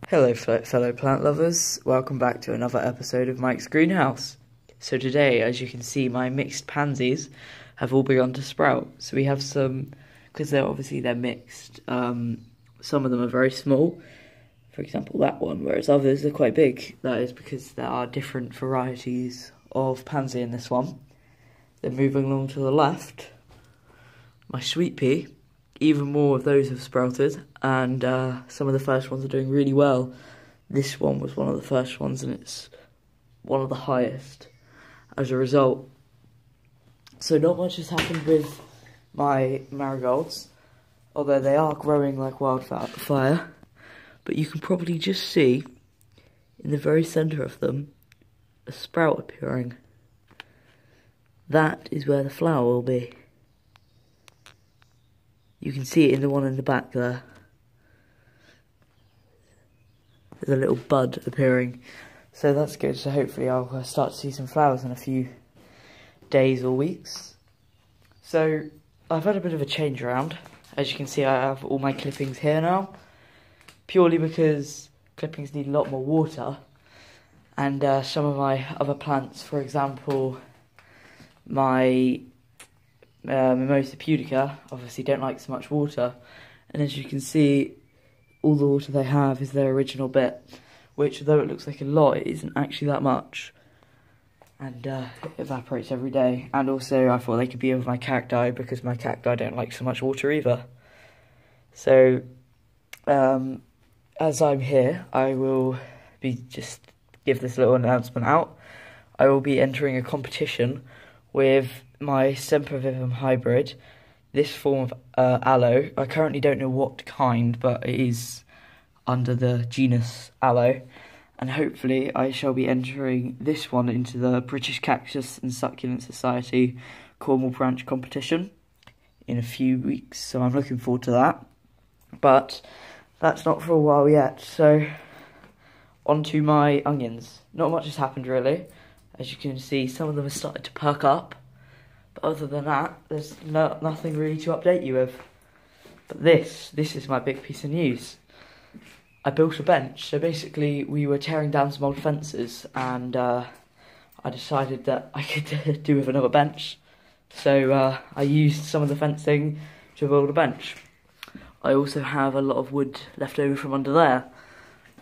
Hello fellow plant lovers, welcome back to another episode of Mike's Greenhouse. So today, as you can see, my mixed pansies have all begun to sprout. So we have some, because they're mixed, some of them are very small, for example that one, whereas others are quite big. That is because there are different varieties of pansy in this one. Then moving along to the left, my sweet pea, even more of those have sprouted, and some of the first ones are doing really well. This one was one of the first ones, and it's one of the highest as a result. So not much has happened with my marigolds, although they are growing like wildfire. But you can probably just see, in the very centre of them, a sprout appearing. That is where the flower will be. You can see it in the one in the back there. There's a little bud appearing. So that's good. So hopefully I'll start to see some flowers in a few days or weeks. So I've had a bit of a change around. As you can see, I have all my clippings here now. Purely because clippings need a lot more water. And some of my other plants, for example, my Mimosa pudica, obviously don't like so much water, and as you can see, all the water they have is their original bit, which, though it looks like a lot, it isn't actually that much, and it evaporates every day. And also I thought they could be with my cacti, because my cacti don't like so much water either. So as I'm here, I will just give this little announcement out. I will be entering a competition with my Sempervivum hybrid, this form of aloe. I currently don't know what kind, but it is under the genus aloe, and hopefully I shall be entering this one into the British Cactus and Succulent Society Cornwall branch competition in a few weeks, so I'm looking forward to that. But that's not for a while yet, so on to my onions. Not much has happened really. As you can see, some of them have started to perk up. But other than that, there's nothing really to update you with. But this is my big piece of news. I built a bench. So basically, we were tearing down some old fences, and I decided that I could do with another bench. So I used some of the fencing to build a bench. I also have a lot of wood left over from under there,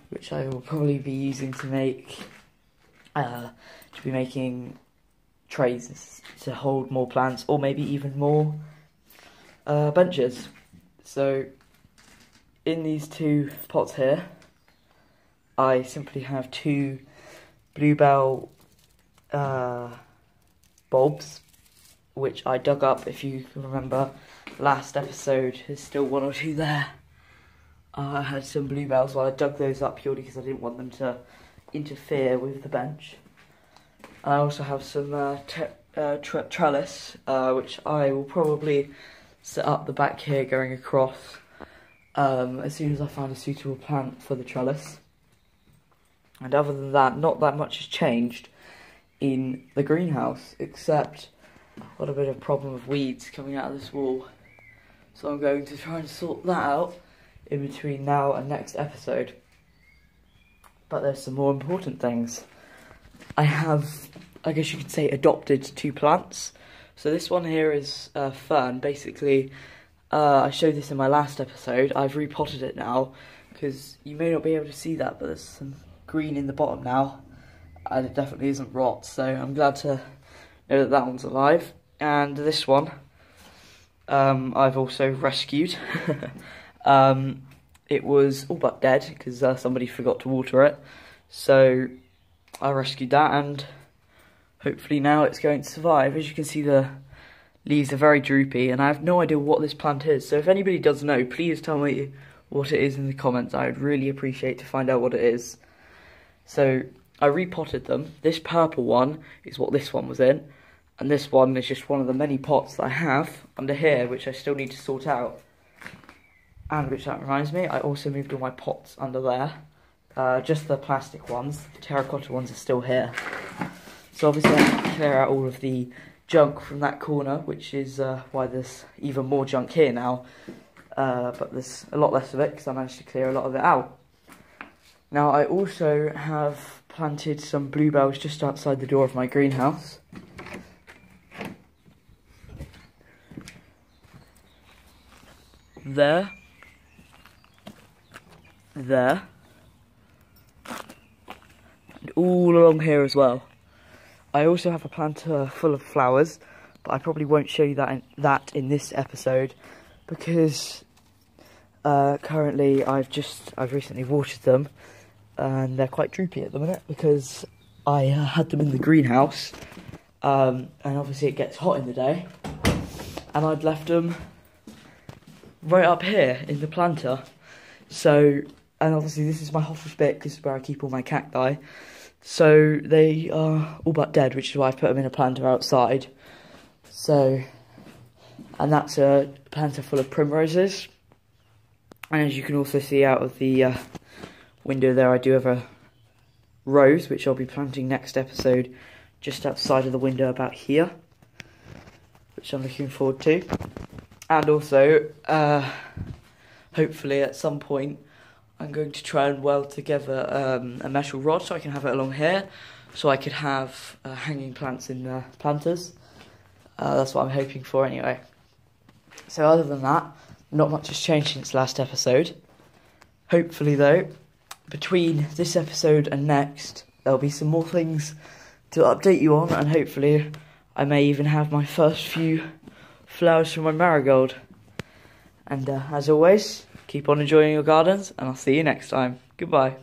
which I will probably be using to be making trays to hold more plants, or maybe even more benches. So in these two pots here, I simply have two bluebell bulbs, which I dug up. If you can remember last episode, there's still one or two there. I had some bluebells, I dug those up purely because I didn't want them to interfere with the bench. I also have some trellis, which I will probably set up the back here going across as soon as I find a suitable plant for the trellis. And other than that, not that much has changed in the greenhouse, except I've got a bit of a problem of weeds coming out of this wall. So I'm going to try and sort that out in between now and next episode. But there's some more important things. I have, I guess you could say, adopted two plants. So this one here is fern. Basically, I showed this in my last episode. I've repotted it now, because you may not be able to see that, but there's some green in the bottom now, and it definitely isn't rot, so I'm glad to know that that one's alive. And this one, I've also rescued. It was all but dead, because somebody forgot to water it, so I rescued that, and hopefully now it's going to survive. As you can see, the leaves are very droopy, and I have no idea what this plant is. So if anybody does know, please tell me what it is in the comments. I would really appreciate to find out what it is. So I repotted them. This purple one is what this one was in, and this one is just one of the many pots that I have under here, which I still need to sort out. And which, that reminds me, I also moved all my pots under there. Just the plastic ones. The terracotta ones are still here. So obviously I have to clear out all of the junk from that corner, which is why there's even more junk here now. But there's a lot less of it, because I managed to clear a lot of it out. Now I also have planted some bluebells just outside the door of my greenhouse. There. There. And all along here as well. I also have a planter full of flowers, but I probably won't show you that in this episode because currently I've recently watered them and they're quite droopy at the minute because I had them in the greenhouse and obviously it gets hot in the day and I'd left them right up here in the planter. So, and obviously this is my Hoffelsbeck, this is where I keep all my cacti. So they are all but dead, which is why I've put them in a planter outside. So, and that's a planter full of primroses. And as you can also see out of the window there, I do have a rose, which I'll be planting next episode, just outside of the window about here, which I'm looking forward to. And also, hopefully at some point, I'm going to try and weld together a metal rod so I can have it along here, so I could have hanging plants in the planters. That's what I'm hoping for anyway. So other than that, not much has changed since last episode. Hopefully though, between this episode and next, there'll be some more things to update you on, and hopefully I may even have my first few flowers from my marigold. And as always, keep on enjoying your gardens, and I'll see you next time. Goodbye.